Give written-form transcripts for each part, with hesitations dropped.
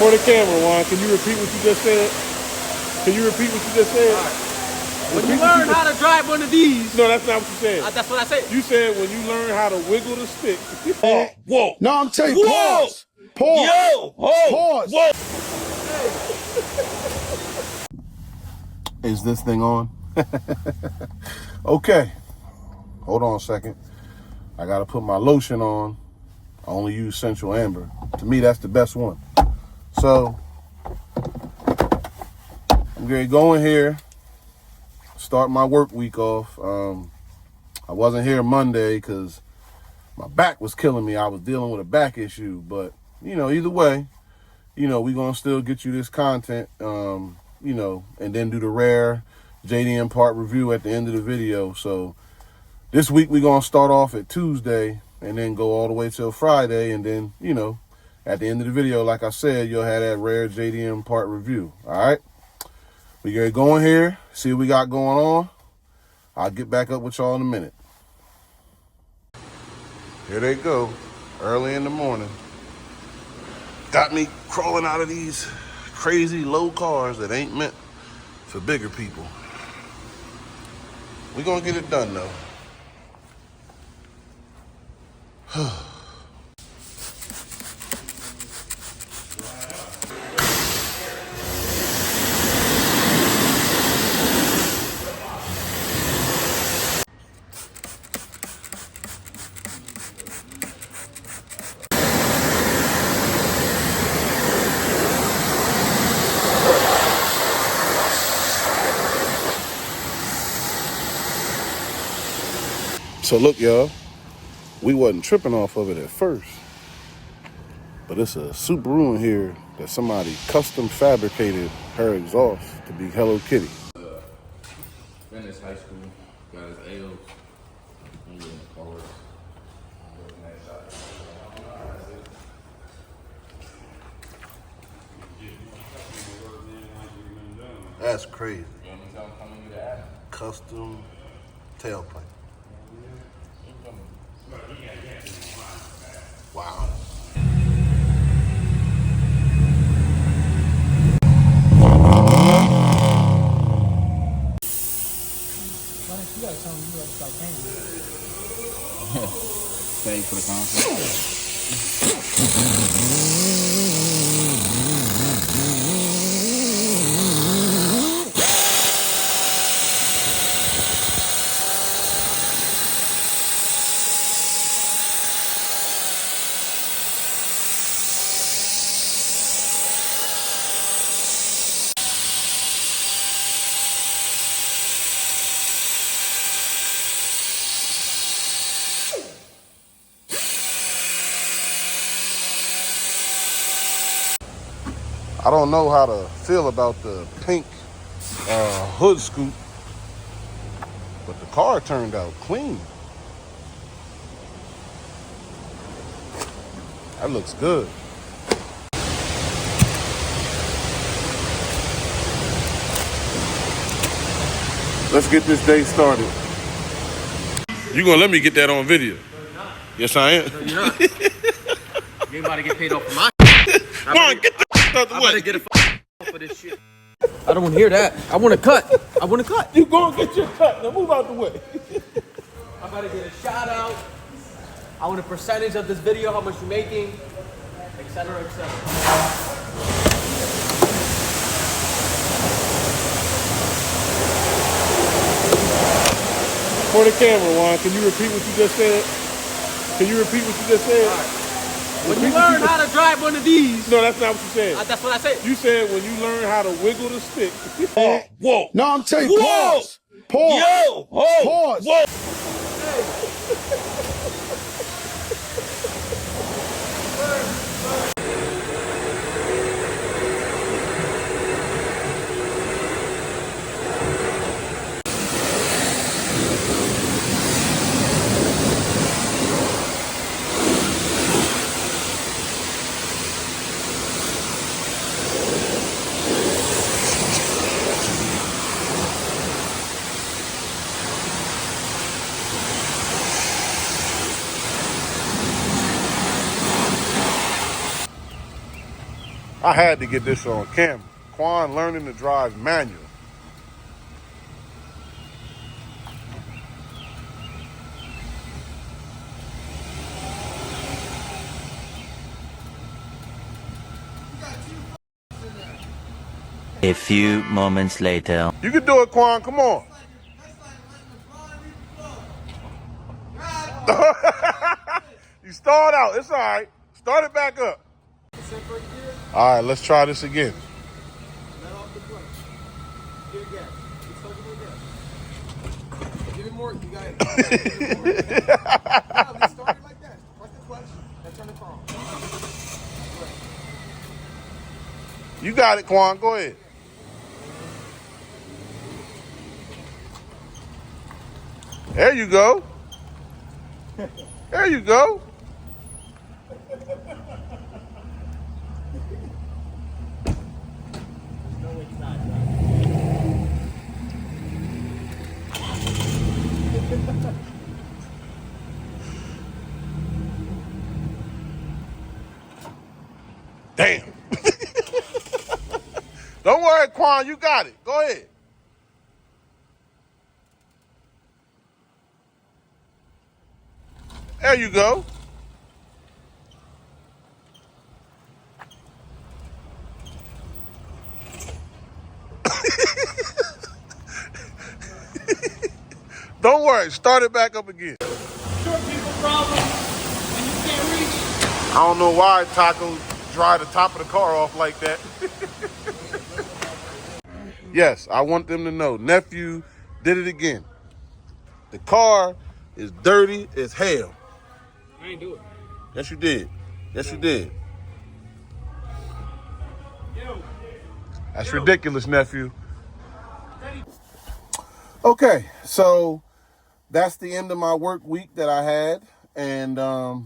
For the camera, Juan, can you repeat what you just said? Can you repeat what you just said? When you learn how to drive one of these. No, that's not what you said. That's what I said. You said when you learn how to wiggle the stick. Whoa. No, I'm telling you, pause. Pause. Yo. Pause. Whoa. Is this thing on? Okay. Hold on a second. I got to put my lotion on. I only use Central Amber. To me, that's the best one. So, I'm going to go in here, start my work week off. I wasn't here Monday because my back was killing me. I was dealing with a back issue. But, either way, we're going to still get you this content, and then do the rare JDM part review at the end of the video. So, this week we're going to start off at Tuesday and then go all the way till Friday. And then, at the end of the video, like I said, you'll have that rare JDM part review. All right? We going to go in here, see what we got going on. I'll get back up with y'all in a minute. Here they go, early in the morning. Got me crawling out of these crazy low cars that ain't meant for bigger people. We're going to get it done, though. So look, y'all, we wasn't tripping off of it at first, but it's a Subaru in here that somebody custom fabricated her exhaust to be Hello Kitty. Finished high school, got his L's, and getting cars. That's crazy. Custom tailpipe. Wow. You gotta tell me you gotta start paying. Pay for the concert. I don't know how to feel about the pink hood scoop, but the car turned out clean. That looks good. Let's get this day started. You gonna let me get that on video? Yes, I am. No, you're not. You ain't about to get paid off for my Come on, get the out the I way. better get a for this shit. I don't want to hear that. I want to cut. I want to cut. You go and get your cut. Now move out the way. I better get a shout out. I want a percentage of this video, how much you're making, etc., etc. For the camera, Juan, can you repeat what you just said? Can you repeat what you just said? When you learn how to drive one of these. No, that's not what you said. That's what I said. You said when you learn how to wiggle the stick. Whoa. No, I'm telling you, pause. Pause. Yo. Pause. Whoa. I had to get this on camera. Quan learning to drive manual. A few moments later. You can do it, Quan. Come on. You stalled out. It's all right. Start it back up. All right, let's try this again. Let off the clutch. Give it gas. Just hold it like that. Give it more. You got it. Give it more. No, just start it like that. Press the clutch and turn the car on. You got it, Quan. Go ahead. There you go. There you go. Damn. Don't worry, Quan. You got it. Go ahead. There you go. Don't worry. Start it back up again. Short people problem and you can't reach. I don't know why Taco dry the top of the car off like that. Yes, I want them to know. Nephew did it again. The car is dirty as hell. I ain't do it. Yes, you did. Yes, you did. That's ridiculous, nephew. Okay, so that's the end of my work week that I had. And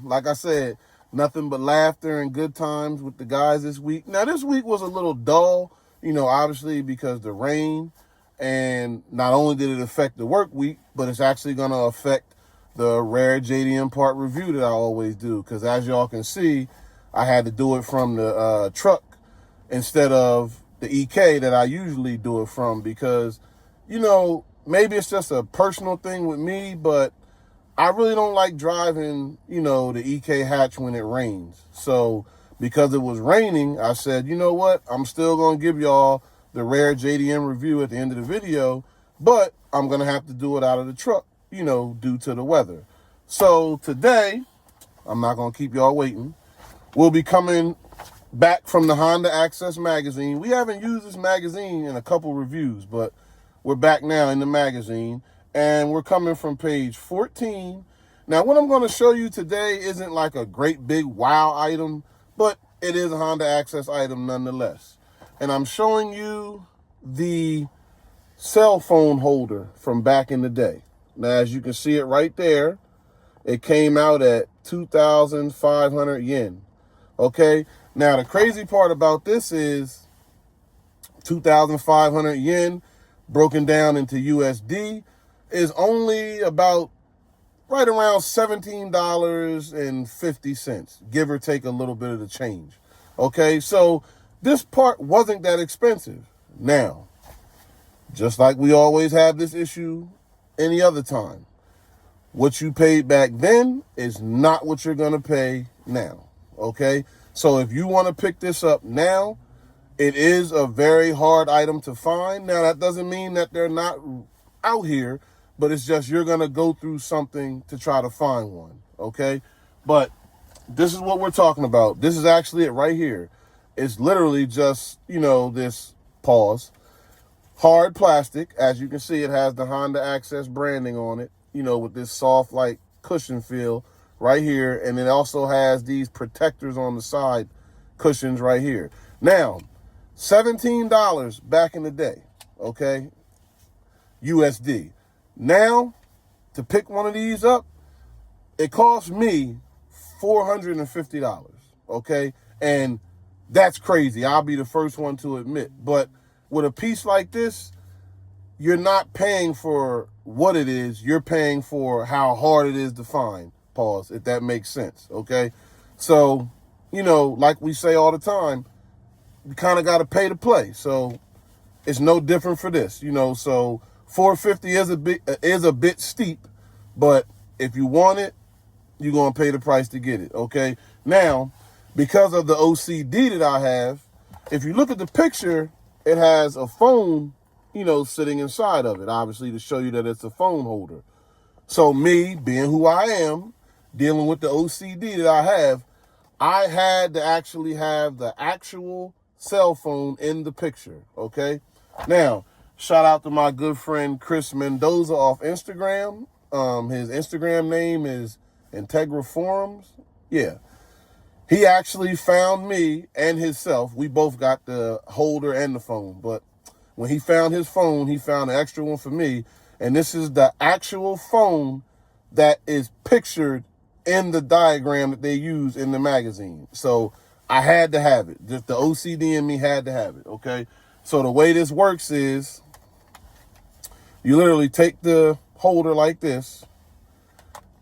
like I said, nothing but laughter and good times with the guys this week. Now, this week was a little dull, you know, obviously because the rain. And not only did it affect the work week, but it's actually going to affect the rare JDM part review that I always do. Because as y'all can see, I had to do it from the truck instead of the EK that I usually do it from. Because, you know, maybe it's just a personal thing with me, but I really don't like driving, you know, the EK hatch when it rains. So because it was raining, I said, you know what? I'm still going to give y'all the rare JDM review at the end of the video, but I'm going to have to do it out of the truck, you know, due to the weather. So today, I'm not going to keep y'all waiting. We'll be coming back from the Honda Access magazine. We haven't used this magazine in a couple reviews, but we're back now in the magazine, and we're coming from page 14. Now, what I'm going to show you today isn't like a great big wow item, but it is a Honda Access item nonetheless. And I'm showing you the cell phone holder from back in the day. Now, as you can see it right there, it came out at 2,500 yen. Okay? Now, the crazy part about this is 2,500 yen broken down into USD is only about right around $17.50, give or take a little bit of the change. Okay? So this part wasn't that expensive. Now, just like we always have this issue any other time, what you paid back then is not what you're going to pay now, okay? So if you want to pick this up now, it is a very hard item to find. Now, that doesn't mean that they're not out here, but it's just you're going to go through something to try to find one, okay? But this is what we're talking about. This is actually it right here. It's literally just, you know, this hard plastic. As you can see, it has the Honda Access branding on it, you know, with this soft, like, cushion feel right here. And it also has these protectors on the side cushions right here. Now, $17 back in the day, okay, USD. Now, to pick one of these up, it cost me $450, okay? And that's crazy. I'll be the first one to admit. But with a piece like this, you're not paying for what it is. You're paying for how hard it is to find. Pause, if that makes sense, okay? So, you know, like we say all the time, you kind of got to pay to play. So it's no different for this, you know. So $450 is a bit steep, but if you want it, you're going to pay the price to get it, okay? Now, because of the OCD that I have, if you look at the picture, it has a phone, you know, sitting inside of it, obviously to show you that it's a phone holder. So me, being who I am, dealing with the OCD that I had to actually have the actual cell phone in the picture, okay? Now, shout out to my good friend Chris Mendoza off Instagram. His Instagram name is Integra Forums. Yeah. He actually found me and himself. We both got the holder and the phone. But when he found his phone, he found an extra one for me. And this is the actual phone that is pictured in the diagram that they use in the magazine. So I had to have it. Just the OCD in me had to have it, okay? So the way this works is you literally take the holder like this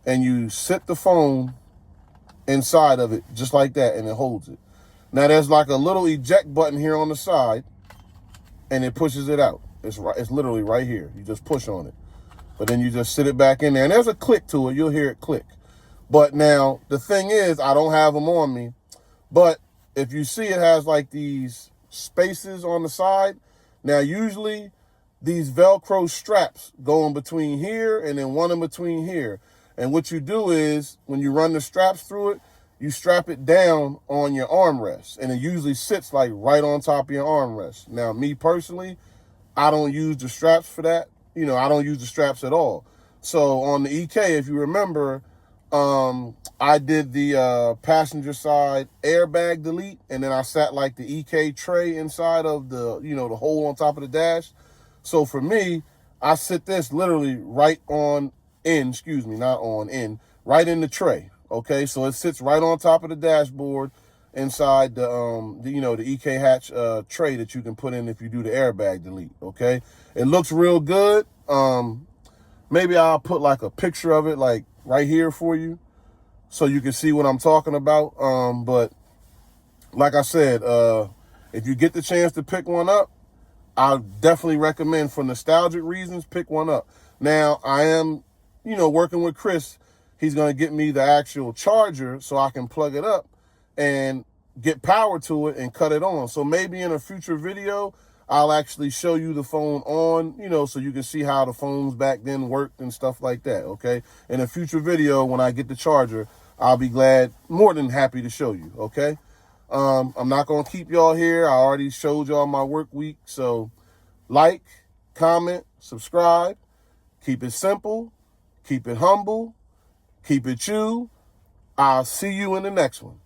and you sit the phone inside of it just like that, and it holds it. Now there's like a little eject button here on the side, and it pushes it out. It's literally right here. You just push on it, but then you just sit it back in there, and there's a click to it. You'll hear it click. But now the thing is, I don't have them on me, but if you see, it has like these spaces on the side. Now usually these Velcro straps go in between here and then one in between here. And what you do is, when you run the straps through it, you strap it down on your armrest. And it usually sits like right on top of your armrest. Now, me personally, I don't use the straps for that. You know, I don't use the straps at all. So on the EK, if you remember, I did the passenger side airbag delete. And then I sat like the EK tray inside of the, you know, the hole on top of the dash. So for me, I sit this literally right right in the tray, okay? So it sits right on top of the dashboard inside the EK hatch tray that you can put in if you do the airbag delete, okay? It looks real good. Maybe I'll put like a picture of it like right here for you so you can see what I'm talking about. But like I said, if you get the chance to pick one up, I definitely recommend, for nostalgic reasons, pick one up. Now, I am, you know, working with Chris. He's going to get me the actual charger so I can plug it up and get power to it and cut it on. So maybe in a future video, I'll actually show you the phone on, you know, so you can see how the phones back then worked and stuff like that, okay? In a future video, when I get the charger, I'll be more than happy to show you, okay? I'm not going to keep y'all here. I already showed y'all my work week. So like, comment, subscribe. Keep it simple. Keep it humble. Keep it you. I'll see you in the next one.